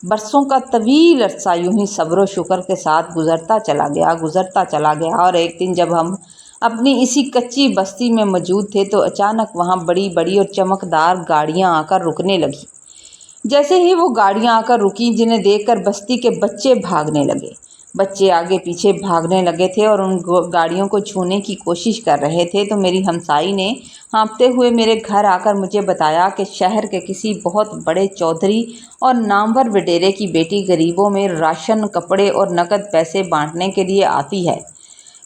برسوں کا طویل عرصہ یوں ہی صبر و شکر کے ساتھ گزرتا چلا گیا، اور ایک دن جب ہم اپنی اسی کچی بستی میں موجود تھے تو اچانک وہاں بڑی بڑی اور چمکدار گاڑیاں آ کر رکنے لگیں۔ جیسے ہی وہ گاڑیاں آ کر رکیں، جنہیں دیکھ کر بستی کے بچے بھاگنے لگے۔ بچے آگے پیچھے بھاگنے لگے تھے اور ان گاڑیوں کو چھونے کی کوشش کر رہے تھے تو میری ہمسائی نے ہانپتے ہوئے میرے گھر آ کر مجھے بتایا کہ شہر کے کسی بہت بڑے چودھری اور نامور وڈیرے کی بیٹی غریبوں میں راشن، کپڑے اور نقد پیسے بانٹنے کے لیے آتی ہے،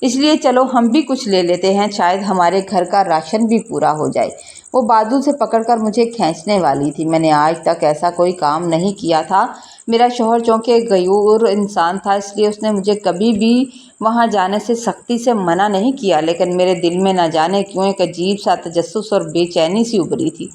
اس لیے چلو ہم بھی کچھ لے لیتے ہیں، شاید ہمارے گھر کا راشن بھی پورا ہو جائے۔ وہ بازو سے پکڑ کر مجھے کھینچنے والی تھی۔ میں نے آج تک ایسا کوئی کام نہیں کیا تھا۔ میرا شوہر چونکہ غیور انسان تھا، اس لیے اس نے مجھے کبھی بھی وہاں جانے سے سختی سے منع نہیں کیا، لیکن میرے دل میں نہ جانے کیوں ایک عجیب سا تجسس اور بے چینی سی ابھری تھی،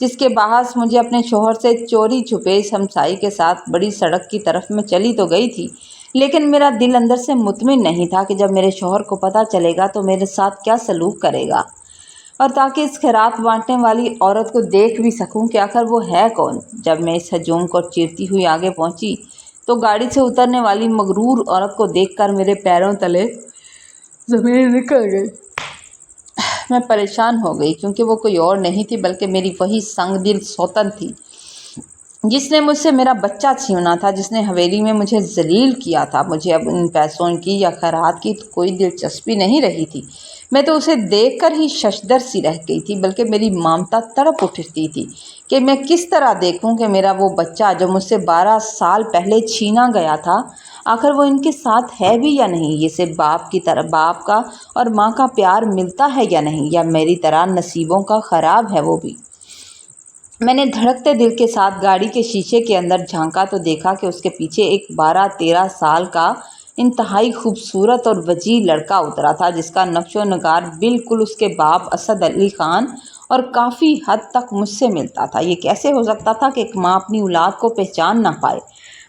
جس کے باعث مجھے اپنے شوہر سے چوری چھپے اس ہمسائی کے ساتھ بڑی سڑک کی طرف میں چلی تو گئی تھی، لیکن میرا دل اندر سے مطمئن نہیں تھا کہ جب میرے شوہر کو پتہ چلے گا تو میرے ساتھ کیا سلوک کرے گا، اور تاکہ اس خیرات بانٹنے والی عورت کو دیکھ بھی سکوں کہ آخر وہ ہے کون۔ جب میں اس ہجوم کو چیرتی ہوئی آگے پہنچی تو گاڑی سے اترنے والی مغرور عورت کو دیکھ کر میرے پیروں تلے زمین نکل گئی۔ میں پریشان ہو گئی، کیونکہ وہ کوئی اور نہیں تھی بلکہ میری وہی سنگ دل سوتن تھی جس نے مجھ سے میرا بچہ چھینا تھا، جس نے حویلی میں مجھے ذلیل کیا تھا۔ مجھے اب ان پیسوں کی یا خیرات کی تو کوئی دلچسپی نہیں رہی تھی، میں تو اسے دیکھ کر ہی ششدر سی رہ گئی تھی، بلکہ میری ممتا تڑپ اٹھتی تھی کہ میں کس طرح دیکھوں کہ میرا وہ بچہ جو مجھ سے 12 سال پہلے چھینا گیا تھا آخر وہ ان کے ساتھ ہے بھی یا نہیں، اسے باپ کا اور ماں کا پیار ملتا ہے یا نہیں، یا میری طرح نصیبوں کا خراب ہے وہ بھی۔ میں نے دھڑکتے دل کے ساتھ گاڑی کے شیشے کے اندر جھانکا تو دیکھا کہ اس کے پیچھے ایک 12-13 سال کا انتہائی خوبصورت اور وجیح لڑکا اترا تھا، جس کا نقش و نگار بالکل اس کے باپ اسد علی خان اور کافی حد تک مجھ سے ملتا تھا۔ یہ کیسے ہو سکتا تھا کہ ایک ماں اپنی اولاد کو پہچان نہ پائے؟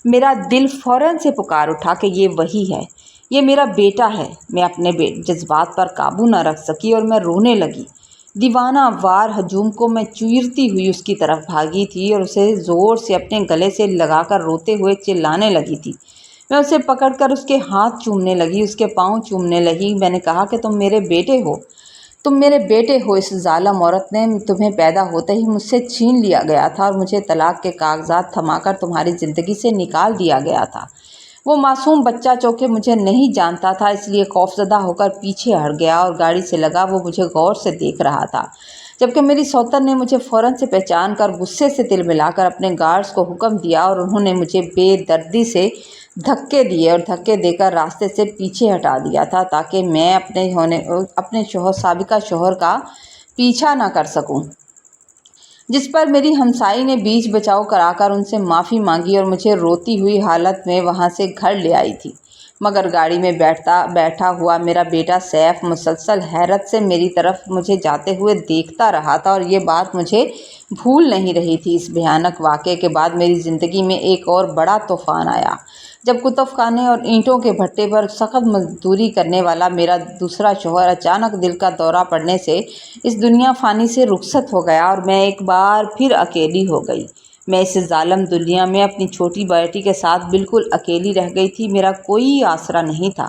میرا دل فوراً سے پکار اٹھا کہ یہ وہی ہے، یہ میرا بیٹا ہے۔ میں اپنے جذبات پر قابو نہ رکھ سکی اور میں رونے لگی۔ دیوانہ وار ہجوم کو میں چیرتی ہوئی اس کی طرف بھاگی تھی اور اسے زور سے اپنے گلے سے لگا کر روتے ہوئے چلانے لگی تھی۔ میں اسے پکڑ کر اس کے ہاتھ چومنے لگی، اس کے پاؤں چومنے لگی۔ میں نے کہا کہ تم میرے بیٹے ہو، تم میرے بیٹے ہو۔ اس ظالم عورت نے تمہیں پیدا ہوتے ہی مجھ سے چھین لیا گیا تھا اور مجھے طلاق کے کاغذات تھما کر تمہاری زندگی سے نکال دیا گیا تھا۔ وہ معصوم بچہ چونکہ مجھے نہیں جانتا تھا، اس لیے خوفزدہ ہو کر پیچھے ہٹ گیا اور گاڑی سے لگا۔ وہ مجھے غور سے دیکھ رہا تھا، جبکہ میری سوتن نے مجھے فوراً سے پہچان کر غصے سے تل ملا کر اپنے گارڈز کو حکم دیا اور انہوں نے مجھے بے دردی سے دھکے دیے اور دھکے دے کر راستے سے پیچھے ہٹا دیا تھا تاکہ میں اپنے سابقہ شوہر کا پیچھا نہ کر سکوں، جس پر میری ہمسائی نے بیچ بچاؤ کرا کر ان سے معافی مانگی اور مجھے روتی ہوئی حالت میں وہاں سے گھر لے آئی تھی۔ مگر گاڑی میں بیٹھا ہوا میرا بیٹا سیف مسلسل حیرت سے میری طرف مجھے جاتے ہوئے دیکھتا رہا تھا اور یہ بات مجھے بھول نہیں رہی تھی۔ اس بھیانک واقعے کے بعد میری زندگی میں ایک اور بڑا طوفان آیا، جب کتب خانے اور اینٹوں کے بھٹے پر سخت مزدوری کرنے والا میرا دوسرا شوہر اچانک دل کا دورہ پڑنے سے اس دنیا فانی سے رخصت ہو گیا اور میں ایک بار پھر اکیلی ہو گئی۔ میں اس ظالم دنیا میں اپنی چھوٹی بیٹی کے ساتھ بالکل اکیلی رہ گئی تھی۔ میرا کوئی آسرا نہیں تھا،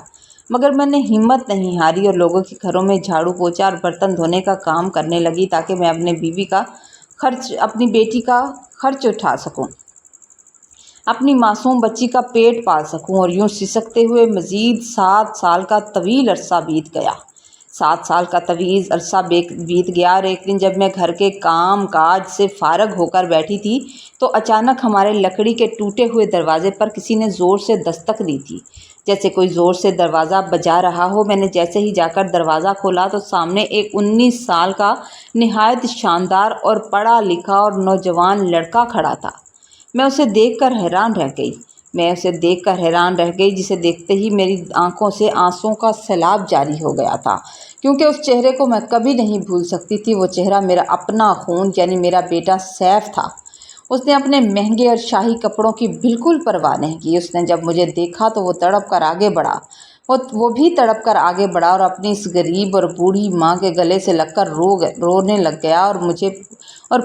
مگر میں نے ہمت نہیں ہاری اور لوگوں کے گھروں میں جھاڑو پوچھا اور برتن دھونے کا کام کرنے لگی تاکہ میں اپنی بیٹی کا خرچ اٹھا سکوں، اپنی معصوم بچی کا پیٹ پال سکوں۔ اور یوں سسکتے ہوئے مزید 7 سال کا طویل عرصہ بیت گیا۔ 7 سال کا طویل عرصہ بیت گیا اور ایک دن جب میں گھر کے کام کاج سے فارغ ہو کر بیٹھی تھی تو اچانک ہمارے لکڑی کے ٹوٹے ہوئے دروازے پر کسی نے زور سے دستک دی تھی، جیسے کوئی زور سے دروازہ بجا رہا ہو۔ میں نے جیسے ہی جا کر دروازہ کھولا تو سامنے ایک 19 سال کا نہایت شاندار اور پڑھا لکھا اور نوجوان لڑکا کھڑا تھا۔ میں اسے دیکھ کر حیران رہ گئی، جسے دیکھتے ہی میری آنکھوں سے آنسوؤں کا سیلاب جاری ہو گیا تھا، کیونکہ اس چہرے کو میں کبھی نہیں بھول سکتی تھی۔ وہ چہرہ میرا اپنا خون یعنی میرا بیٹا سیف تھا۔ اس نے اپنے مہنگے اور شاہی کپڑوں کی بالکل پرواہ نہیں کی۔ اس نے جب مجھے دیکھا تو وہ بھی تڑپ کر آگے بڑھا اور اپنی اس غریب اور بوڑھی ماں کے گلے سے لگ کر رونے لگ گیا اور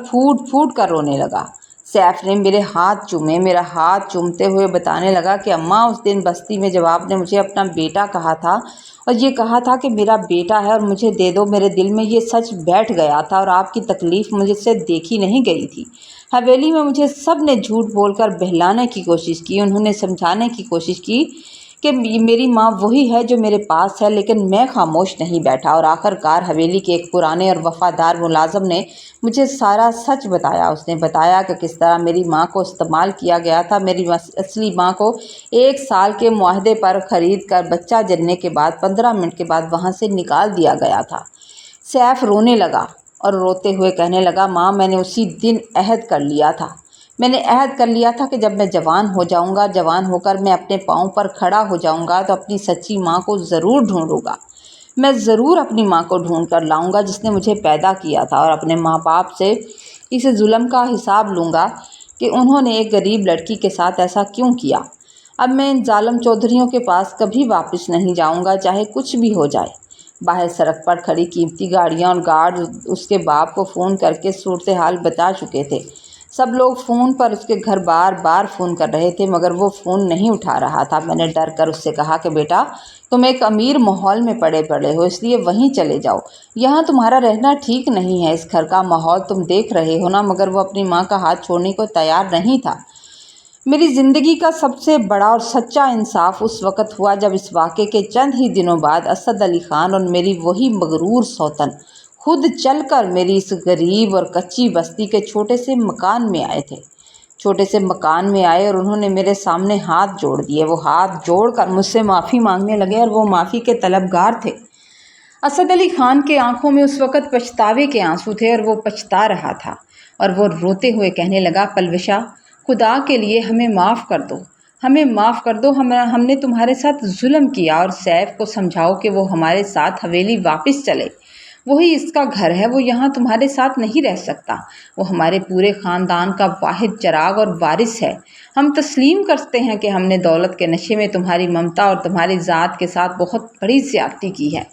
پھوٹ پھوٹ کر رونے لگا۔ سیف نے میرے ہاتھ چومے، میرا ہاتھ چومتے ہوئے بتانے لگا کہ اماں، اس دن بستی میں جب آپ نے مجھے اپنا بیٹا کہا تھا اور یہ کہا تھا کہ میرا بیٹا ہے اور مجھے دے دو، میرے دل میں یہ سچ بیٹھ گیا تھا اور آپ کی تکلیف مجھ سے دیکھی نہیں گئی تھی۔ حویلی میں مجھے سب نے جھوٹ بول کر بہلانے کی کوشش کی، انہوں نے سمجھانے کی کوشش کی کہ میری ماں وہی ہے جو میرے پاس ہے، لیکن میں خاموش نہیں بیٹھا اور آخر کار حویلی کے ایک پرانے اور وفادار ملازم نے مجھے سارا سچ بتایا۔ اس نے بتایا کہ کس طرح میری ماں کو استعمال کیا گیا تھا۔ میری اصلی ماں کو 1 سال کے معاہدے پر خرید کر بچہ جننے کے بعد 15 منٹ کے بعد وہاں سے نکال دیا گیا تھا۔ سیف رونے لگا اور روتے ہوئے کہنے لگا، ماں، میں نے اسی دن عہد کر لیا تھا کہ جب میں جوان ہو جاؤں گا، جوان ہو کر میں اپنے پاؤں پر کھڑا ہو جاؤں گا تو اپنی سچی ماں کو ضرور ڈھونڈوں گا۔ میں ضرور اپنی ماں کو ڈھونڈ کر لاؤں گا جس نے مجھے پیدا کیا تھا، اور اپنے ماں باپ سے اس ظلم کا حساب لوں گا کہ انہوں نے ایک غریب لڑکی کے ساتھ ایسا کیوں کیا۔ اب میں ان ظالم چودھریوں کے پاس کبھی واپس نہیں جاؤں گا، چاہے کچھ بھی ہو جائے۔ باہر سڑک پر کھڑی قیمتی گاڑیاں اور گارڈ اس کے باپ کو فون کر کے صورتحال بتا چکے تھے۔ سب لوگ فون پر اس کے گھر بار بار فون کر رہے تھے، مگر وہ فون نہیں اٹھا رہا تھا۔ میں نے ڈر کر اس سے کہا کہ بیٹا، تم ایک امیر ماحول میں پڑے ہو، اس لیے وہیں چلے جاؤ، یہاں تمہارا رہنا ٹھیک نہیں ہے۔ اس گھر کا ماحول تم دیکھ رہے ہو نا۔ مگر وہ اپنی ماں کا ہاتھ چھوڑنے کو تیار نہیں تھا۔ میری زندگی کا سب سے بڑا اور سچا انصاف اس وقت ہوا جب اس واقعے کے چند ہی دنوں بعد اسد علی خان اور میری وہی مغرور سوتن خود چل کر میری اس غریب اور کچی بستی کے چھوٹے سے مکان میں آئے اور انہوں نے میرے سامنے ہاتھ جوڑ دیے۔ وہ ہاتھ جوڑ کر مجھ سے معافی مانگنے لگے اور وہ معافی کے طلبگار تھے۔ اسد علی خان کے آنکھوں میں اس وقت پچھتاوے کے آنسو تھے اور وہ پچھتا رہا تھا، اور وہ روتے ہوئے کہنے لگا، پلوشا، خدا کے لیے ہمیں معاف کر دو، ہمیں معاف کر دو، ہم نے تمہارے ساتھ ظلم کیا، اور سیف کو سمجھاؤ کہ وہ ہمارے ساتھ حویلی واپس چلے، وہی اس کا گھر ہے، وہ یہاں تمہارے ساتھ نہیں رہ سکتا، وہ ہمارے پورے خاندان کا واحد چراغ اور وارث ہے۔ ہم تسلیم کرتے ہیں کہ ہم نے دولت کے نشے میں تمہاری ممتا اور تمہاری ذات کے ساتھ بہت بڑی زیادتی کی ہے،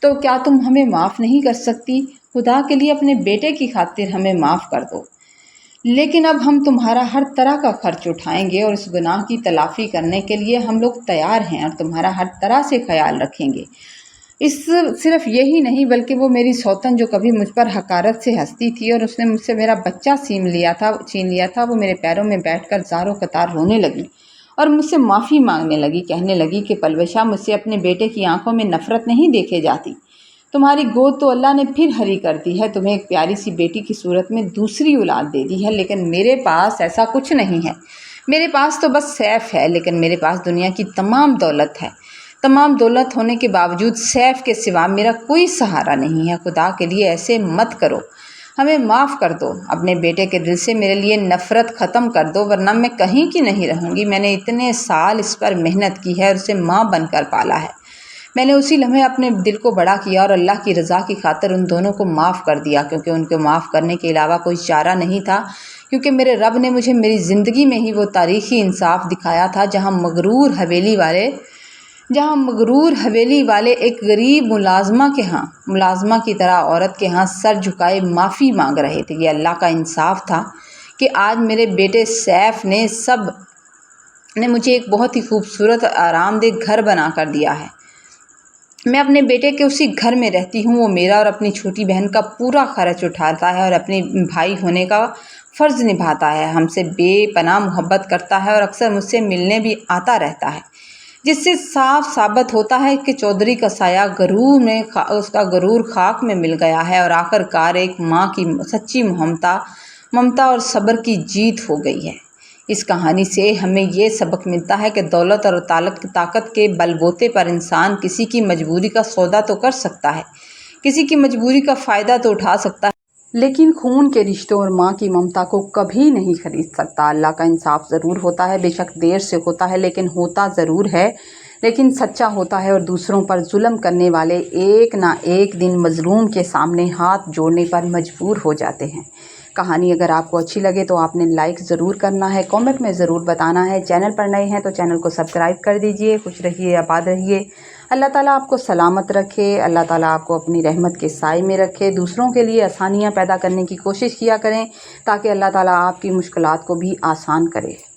تو کیا تم ہمیں معاف نہیں کر سکتی؟ خدا کے لیے اپنے بیٹے کی خاطر ہمیں معاف کر دو، لیکن اب ہم تمہارا ہر طرح کا خرچ اٹھائیں گے، اور اس گناہ کی تلافی کرنے کے لیے ہم لوگ تیار ہیں، اور تمہارا ہر طرح سے خیال رکھیں گے۔ صرف یہی نہیں بلکہ وہ میری سوتن جو کبھی مجھ پر حقارت سے ہنستی تھی اور اس نے مجھ سے میرا بچہ چھین لیا تھا، وہ میرے پیروں میں بیٹھ کر زاروں قطار رونے لگی اور مجھ سے معافی مانگنے لگی، کہنے لگی کہ پلوشا، مجھ سے اپنے بیٹے کی آنکھوں میں نفرت نہیں دیکھے جاتی، تمہاری گود تو اللہ نے پھر ہری کر دی ہے، تمہیں ایک پیاری سی بیٹی کی صورت میں دوسری اولاد دے دی ہے، لیکن میرے پاس ایسا کچھ نہیں ہے، میرے پاس تو بس سیف ہے، لیکن میرے پاس دنیا کی تمام دولت ہے، تمام دولت ہونے کے باوجود سیف کے سوا میرا کوئی سہارا نہیں ہے، خدا کے لیے ایسے مت کرو، ہمیں معاف کر دو، اپنے بیٹے کے دل سے میرے لیے نفرت ختم کر دو، ورنہ میں کہیں کی نہیں رہوں گی، میں نے اتنے سال اس پر محنت کی ہے اور اسے ماں بن کر پالا ہے، میں نے اسی لمحے اپنے دل کو بڑا کیا اور اللہ کی رضا کی خاطر ان دونوں کو معاف کر دیا، کیونکہ ان کو معاف کرنے کے علاوہ کوئی چارہ نہیں تھا، کیونکہ میرے رب نے مجھے میری زندگی میں ہی وہ تاریخی انصاف دکھایا تھا جہاں مغرور حویلی والے ایک غریب ملازمہ کی طرح عورت کے ہاں سر جھکائے معافی مانگ رہے تھے۔ یہ اللہ کا انصاف تھا کہ آج میرے بیٹے سیف نے مجھے ایک بہت ہی خوبصورت آرام دہ گھر بنا کر دیا ہے، میں اپنے بیٹے کے اسی گھر میں رہتی ہوں، وہ میرا اور اپنی چھوٹی بہن کا پورا خرچ اٹھاتا ہے اور اپنے بھائی ہونے کا فرض نبھاتا ہے، ہم سے بے پناہ محبت کرتا ہے اور اکثر مجھ سے ملنے بھی آتا رہتا ہے، جس سے صاف ثابت ہوتا ہے کہ چودھری کا سایہ اس کا غرور خاک میں مل گیا ہے، اور آخر کار ایک ماں کی سچی ممتا اور صبر کی جیت ہو گئی ہے۔ اس کہانی سے ہمیں یہ سبق ملتا ہے کہ دولت اور طاقت کے بل بوتے پر انسان کسی کی مجبوری کا سودا تو کر سکتا ہے، کسی کی مجبوری کا فائدہ تو اٹھا سکتا ہے، لیکن خون کے رشتوں اور ماں کی ممتا کو کبھی نہیں خرید سکتا۔ اللہ کا انصاف ضرور ہوتا ہے، بے شک دیر سے ہوتا ہے، لیکن ہوتا ضرور ہے، لیکن سچا ہوتا ہے، اور دوسروں پر ظلم کرنے والے ایک نہ ایک دن مظلوم کے سامنے ہاتھ جوڑنے پر مجبور ہو جاتے ہیں۔ کہانی اگر آپ کو اچھی لگے تو آپ نے لائک ضرور کرنا ہے، کامنٹ میں ضرور بتانا ہے، چینل پر نئے ہیں تو چینل کو سبسکرائب کر دیجئے۔ خوش رہیے، آباد رہیے، اللہ تعالیٰ آپ کو سلامت رکھے، اللہ تعالیٰ آپ کو اپنی رحمت کے سائے میں رکھے، دوسروں کے لیے آسانیاں پیدا کرنے کی کوشش کیا کریں تاکہ اللہ تعالیٰ آپ کی مشکلات کو بھی آسان کرے۔